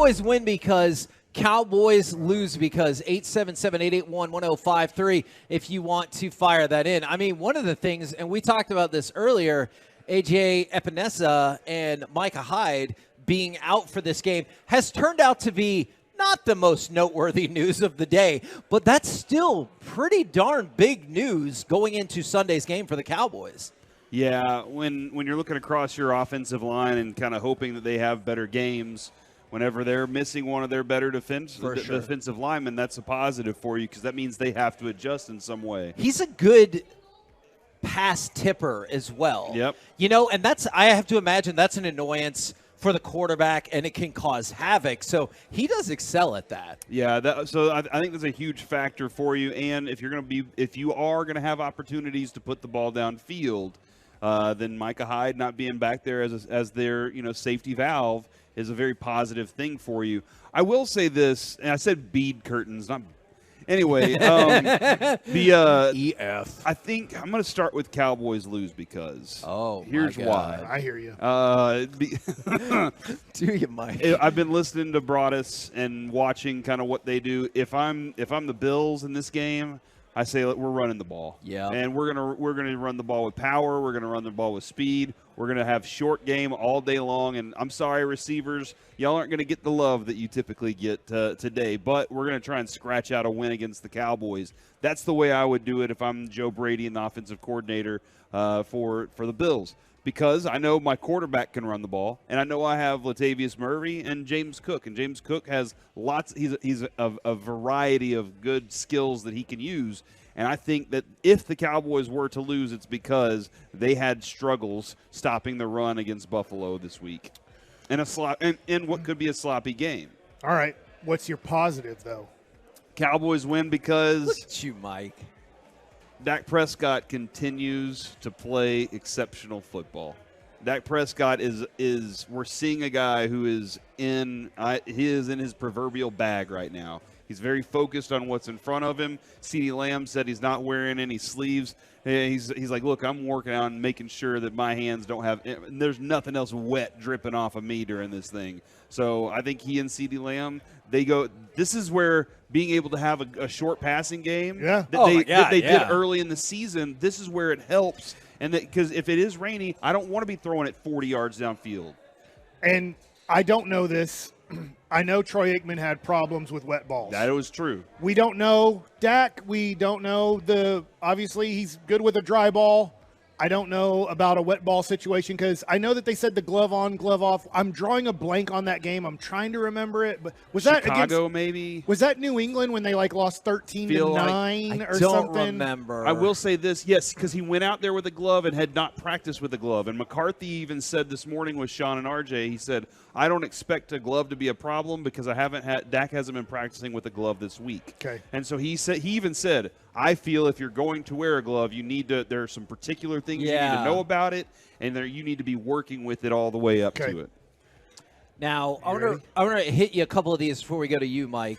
Cowboys win because Cowboys lose because 877-881-1053 if you want to fire that in. I mean, one of the things, and we talked about this earlier, A.J. Epinesa and Micah Hyde being out for this game has turned out to be not the most noteworthy news of the day, but that's still pretty darn big news going into Sunday's game for the Cowboys. Yeah, when you're looking across your offensive line and kind of hoping that they have better games, whenever they're missing one of their better defensive linemen, that's a positive for you because that means they have to adjust in some way. He's a good pass tipper as well. Yep. You know, and I have to imagine that's an annoyance for the quarterback, and it can cause havoc. So he does excel at that. Yeah, so I think that's a huge factor for you. And if you are going to have opportunities to put the ball downfield, then Micah Hyde not being back there as their safety valve is a very positive thing for you. I will say this, and I said bead curtains, not anyway. EF. I think I'm going to start with Cowboys lose because here's my why. God. I hear you. Do you, Mike? I've been listening to Broadus and watching kind of what they do. If I'm the Bills in this game, I say we're running the ball. Yeah. And we're gonna run the ball with power. We're gonna run the ball with speed. We're gonna have short game all day long. And I'm sorry, receivers, y'all aren't gonna get the love that you typically get today. But we're gonna try and scratch out a win against the Cowboys. That's the way I would do it if I'm Joe Brady and the offensive coordinator for the Bills. Because I know my quarterback can run the ball, and I know I have Latavius Murray and James Cook. And James Cook has lots. He's a variety of good skills that he can use. And I think that if the Cowboys were to lose, it's because they had struggles stopping the run against Buffalo this week, in what could be a sloppy game. All right, what's your positive though? Cowboys win because Look at you, Mike. Dak Prescott continues to play exceptional football. Dak Prescott is we're seeing a guy who is in his proverbial bag right now. He's very focused on what's in front of him. CeeDee Lamb said he's not wearing any sleeves. He's like, look, I'm working on making sure that my hands don't have – there's nothing else wet dripping off of me during this thing. So I think he and CeeDee Lamb, they go – this is where being able to have a short passing game that they did early in the season, this is where it helps. And because if it is rainy, I don't want to be throwing it 40 yards downfield. And I don't know this. I know Troy Aikman had problems with wet balls. That was true. We don't know Dak. We don't know obviously he's good with a dry ball. I don't know about a wet ball situation because I know that they said the glove on, glove off. I'm drawing a blank on that game. I'm trying to remember it. But was that Chicago maybe? Was that New England when they lost 13-9 or something? I don't remember. I will say this, yes, because he went out there with a glove and had not practiced with a glove. And McCarthy even said this morning with Sean and RJ, he said, I don't expect a glove to be a problem because Dak hasn't been practicing with a glove this week. Okay. And so he even said, I feel if you're going to wear a glove, there are some particular things you need to know about it, and you need to be working with it all the way up to it. Now, I want to hit you a couple of these before we go to you, Mike.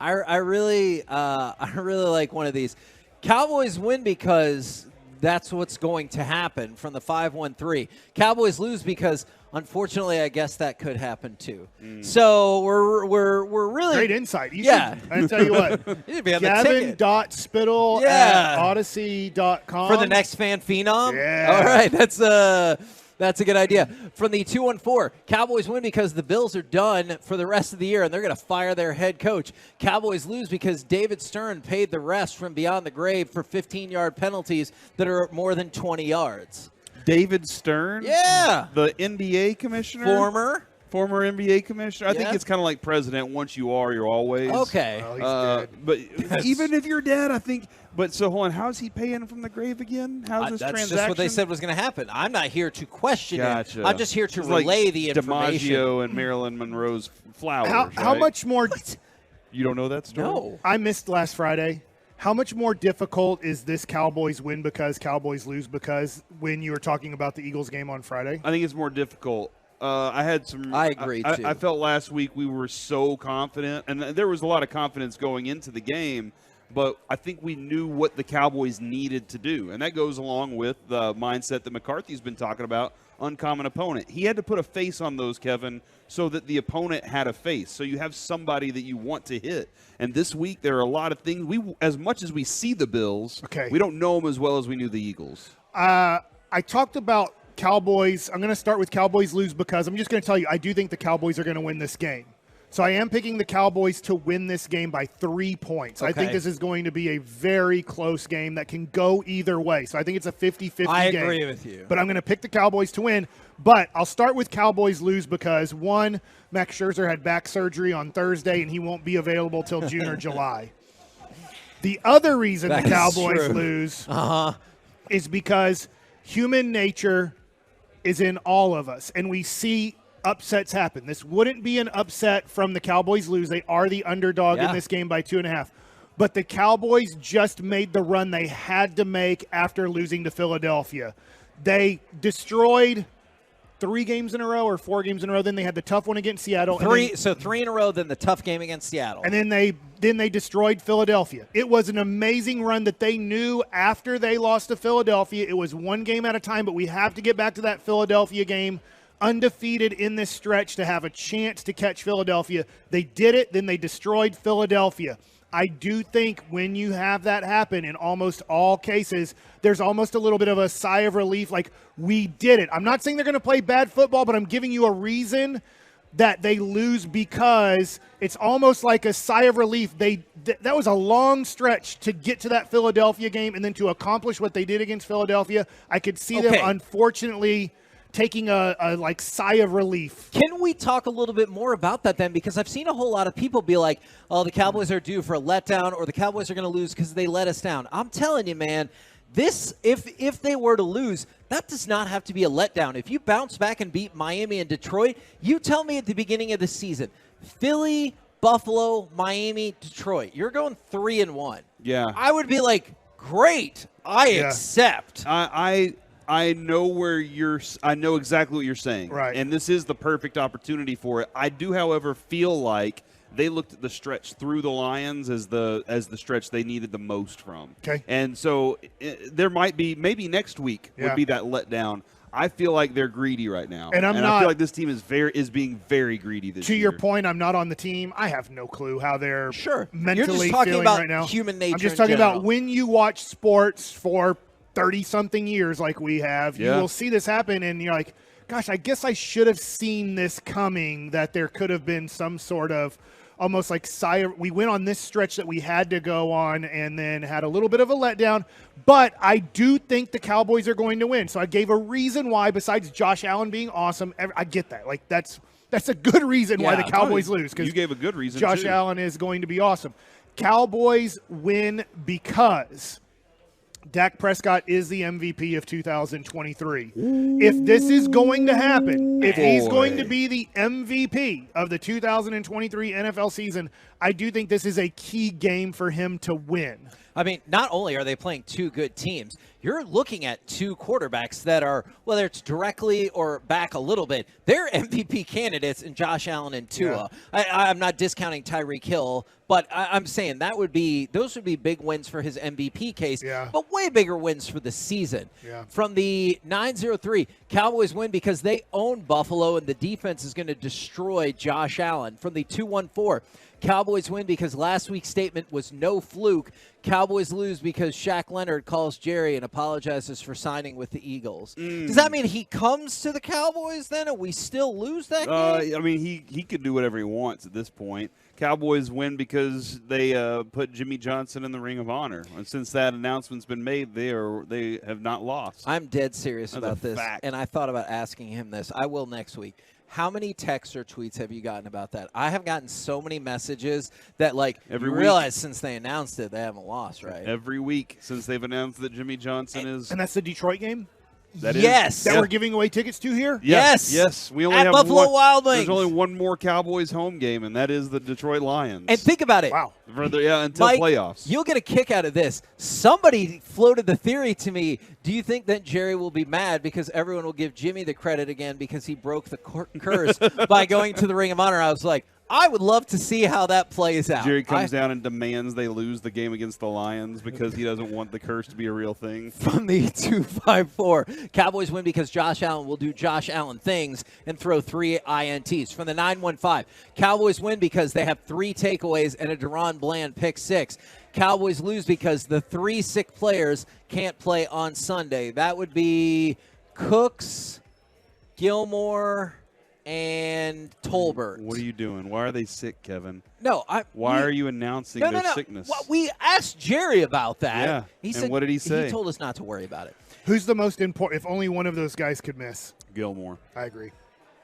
I really like one of these. Cowboys win because that's what's going to happen from the 5-1-3. Cowboys lose because, unfortunately, I guess that could happen too. So we're really great insight. I tell you what, Gavin.spittle at odyssey.com for the next fan phenom. Yeah. All right, that's a good idea. From the 214, Cowboys win because the Bills are done for the rest of the year, and they're going to fire their head coach. Cowboys lose because David Stern paid the rest from beyond the grave for 15-yard penalties that are more than 20 yards. David Stern? Yeah. The NBA commissioner? Former NBA commissioner. I think it's kind of like president. Once you are, you're always. Okay. Oh, he's dead. But even if you're dead, I think. But so hold on, how's he paying from the grave again? How's this transaction? That's just what they said was going to happen. I'm not here to question it. I'm just here to it's relay like the information. DiMaggio and Marilyn Monroe's flowers. How much more? You don't know that story? No. I missed last Friday. How much more difficult is this Cowboys win because Cowboys lose because when you were talking about the Eagles game on Friday? I think it's more difficult. I agree, too. I felt last week we were so confident, and there was a lot of confidence going into the game, but I think we knew what the Cowboys needed to do, and that goes along with the mindset that McCarthy's been talking about uncommon opponent. He had to put a face on those, Kevin, so that the opponent had a face. So you have somebody that you want to hit. And this week there are a lot of things. As much as we see the Bills, we don't know them as well as we knew the Eagles. I talked about Cowboys. I'm going to start with Cowboys lose because I'm just going to tell you I do think the Cowboys are going to win this game. So I am picking the Cowboys to win this game by 3 points. I think this is going to be a very close game that can go either way. So I think it's a 50-50 game. I agree with you. But I'm going to pick the Cowboys to win. But I'll start with Cowboys lose because, one, Max Scherzer had back surgery on Thursday, and he won't be available till June or July. The other reason the Cowboys lose is because human nature is in all of us, and we see upsets happen. This wouldn't be an upset from the Cowboys lose. They are the underdog in this game by 2.5. But the Cowboys just made the run they had to make after losing to Philadelphia. They destroyed 3 games in a row or 4 games in a row. Then they had the tough one against Seattle. 3 in a row, then the tough game against Seattle. And then they destroyed Philadelphia. It was an amazing run that they knew after they lost to Philadelphia. It was 1 game at a time, but we have to get back to that Philadelphia game undefeated in this stretch to have a chance to catch Philadelphia. They did it, then they destroyed Philadelphia. I do think when you have that happen in almost all cases, there's almost a little bit of a sigh of relief, like, we did it. I'm not saying they're going to play bad football, but I'm giving you a reason that they lose because it's almost like a sigh of relief. That was a long stretch to get to that Philadelphia game and then to accomplish what they did against Philadelphia. I could see them, unfortunately, taking a sigh of relief. Can we talk a little bit more about that then? Because I've seen a whole lot of people be like, oh, the Cowboys are due for a letdown or the Cowboys are going to lose because they let us down. I'm telling you, man, this, if they were to lose, that does not have to be a letdown. If you bounce back and beat Miami and Detroit, you tell me at the beginning of the season, Philly, Buffalo, Miami, Detroit, you're going 3-1. Yeah. I would be like, great, I accept. I know I know exactly what you're saying. Right. And this is the perfect opportunity for it. I do, however, feel like they looked at the stretch through the Lions as the stretch they needed the most from. Okay. And so there might be, maybe next week would be that letdown. I feel like they're greedy right now. And I feel like this team is being very greedy this year. To your point, I'm not on the team. I have no clue how they're mentally You're just talking feeling about right now. human nature. I'm just in talking general. about when you watch sports for 30-something years like we have, you will see this happen, and you're like, gosh, I guess I should have seen this coming, that there could have been some sort of almost like we went on this stretch that we had to go on and then had a little bit of a letdown. But I do think the Cowboys are going to win. So I gave a reason why, besides Josh Allen being awesome. I get that. Like, that's a good reason why the Cowboys lose. You gave a good reason, Josh too. Allen is going to be awesome. Cowboys win because Dak Prescott is the MVP of 2023. If this is going to happen, if he's going to be the MVP of the 2023 NFL season, I do think this is a key game for him to win. I mean, not only are they playing 2 good teams, you're looking at 2 quarterbacks that are, whether it's directly or back a little bit, they're MVP candidates in Josh Allen and Tua. Yeah. I'm not discounting Tyreek Hill, but I'm saying those would be big wins for his MVP case, but way bigger wins for the season. Yeah. From the 9-0-3, Cowboys win because they own Buffalo and the defense is going to destroy Josh Allen. From the 2-1-4, Cowboys win because last week's statement was no fluke. Cowboys lose because Shaq Leonard calls Jerry and apologizes for signing with the Eagles. Does that mean he comes to the Cowboys then and we still lose that game? I mean, he could do whatever he wants at this point. Cowboys win because they put Jimmy Johnson in the Ring of Honor. And since that announcement's been made, they have not lost. I'm dead serious That's about a this, fact. and I thought about asking him this. I will next week. How many texts or tweets have you gotten about that? I have gotten so many messages that, like, Every you week. realize since they announced it, they haven't lost, right? Every week since they've announced that Jimmy Johnson is. And that's the Detroit game? Yes. That we're giving away tickets to here? Yes. We only At have Buffalo Wild Wings. There's only one more Cowboys home game, and that is the Detroit Lions. And think about it. Wow. Until Mike, playoffs. You'll get a kick out of this. Somebody floated the theory to me. Do you think that Jerry will be mad because everyone will give Jimmy the credit again because he broke the curse by going to the Ring of Honor? I was like, I would love to see how that plays out. Jerry comes down and demands they lose the game against the Lions because he doesn't want the curse to be a real thing. From the 254, Cowboys win because Josh Allen will do Josh Allen things and throw 3 INTs. From the 915, Cowboys win because they have 3 takeaways and a Deron Bland pick 6. Cowboys lose because the 3 sick players can't play on Sunday. That would be Cooks, Gilmore, and Tolbert. What are you doing? Why are they sick, Kevin? No, Why are you announcing their sickness? Well, we asked Jerry about that. Yeah. He and said, what did he say? He told us not to worry about it. Who's the most important? If only one of those guys could miss. Gilmore. I agree.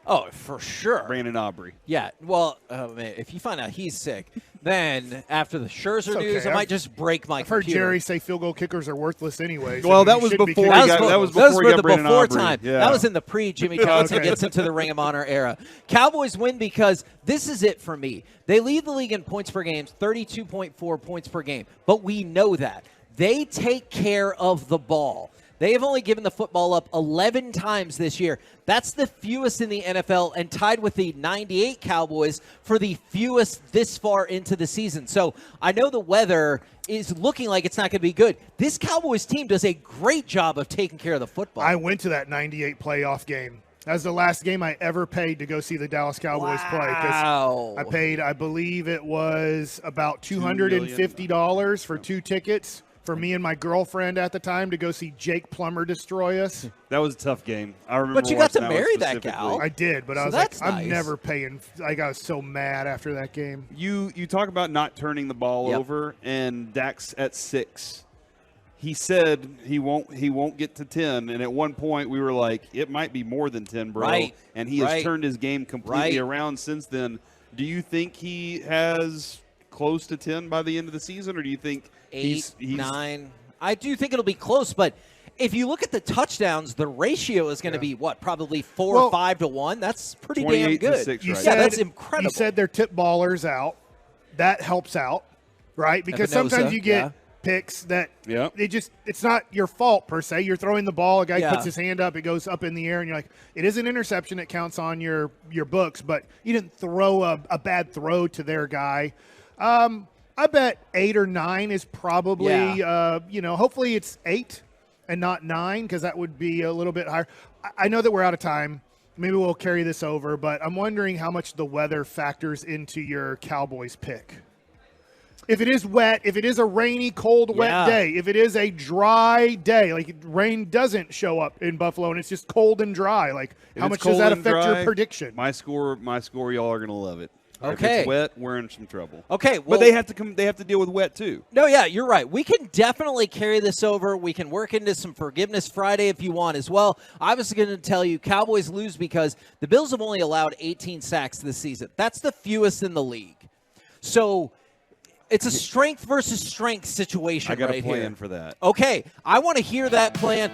Oh, for sure. Brandon Aubrey. Yeah. Well, man, if you find out he's sick, then after the Scherzer okay. news, I might just break my I've heard computer. Jerry say field goal kickers are worthless anyway. Well, that you was shouldn't be before kidding. he got- that was That was before for he the got Brandon before Aubrey. time. Yeah. That was in the pre-Jimmy Johnson Okay. gets into the Ring of Honor era. Cowboys win because this is it for me. They lead the league in points per game, 32.4 points per game. But we know that. They take care of the ball. They have only given the football up 11 times this year. That's the fewest in the NFL and tied with the 98 Cowboys for the fewest this far into the season. So I know the weather is looking like it's not going to be good. This Cowboys team does a great job of taking care of the football. I went to that 98 playoff game. That was the last game I ever paid to go see the Dallas Cowboys play. 'Cause I paid, I believe it was about $250 for 2 tickets for me and my girlfriend at the time to go see Jake Plummer destroy us. That was a tough game. I remember. But you got to watching marry one that specifically. gal. I did, but I So was like, that's I'm nice. never paying. I was so mad after that game. You talk about not turning the ball Yep. over, and Dak's at 6. He said he won't get to 10, and at one point we were like, it might be more than 10, bro. Right. And he has Right. turned his game completely Right. around since then. Do you think he has close to 10 by the end of the season, or do you think 8, he's 9. I do think it'll be close, but if you look at the touchdowns, the ratio is going to be what, probably 4 or 5 to 1. That's pretty damn 28 to good. 6 You right Yeah, said, that's incredible. You said they're tip ballers out. That helps out, right? Because Epinosa, sometimes you get yeah. picks that Yep. it's not your fault per se. You're throwing the ball, a guy Yeah. puts his hand up, it goes up in the air, and you're like, it is an interception. It counts on your books, but you didn't throw a bad throw to their guy. I bet 8 or 9 is probably, hopefully it's 8 and not 9 because that would be a little bit higher. I know that we're out of time. Maybe we'll carry this over, but I'm wondering how much the weather factors into your Cowboys pick. If it is wet, if it is a rainy, cold, wet day, if it is a dry day, like rain doesn't show up in Buffalo and it's just cold and dry, like If how it's much does cold that and affect dry, your prediction? My score, y'all are going to love it. If Okay. it's wet, we're in some trouble. Okay, well, But they have to come. They have to deal with wet too. No, yeah, you're right. We can definitely carry this over. We can work into some Forgiveness Friday if you want as well. I was going to tell you Cowboys lose because the Bills have only allowed 18 sacks this season. That's the fewest in the league. So it's a strength versus strength situation I got right a plan here. for that. Okay, I want to hear that plan.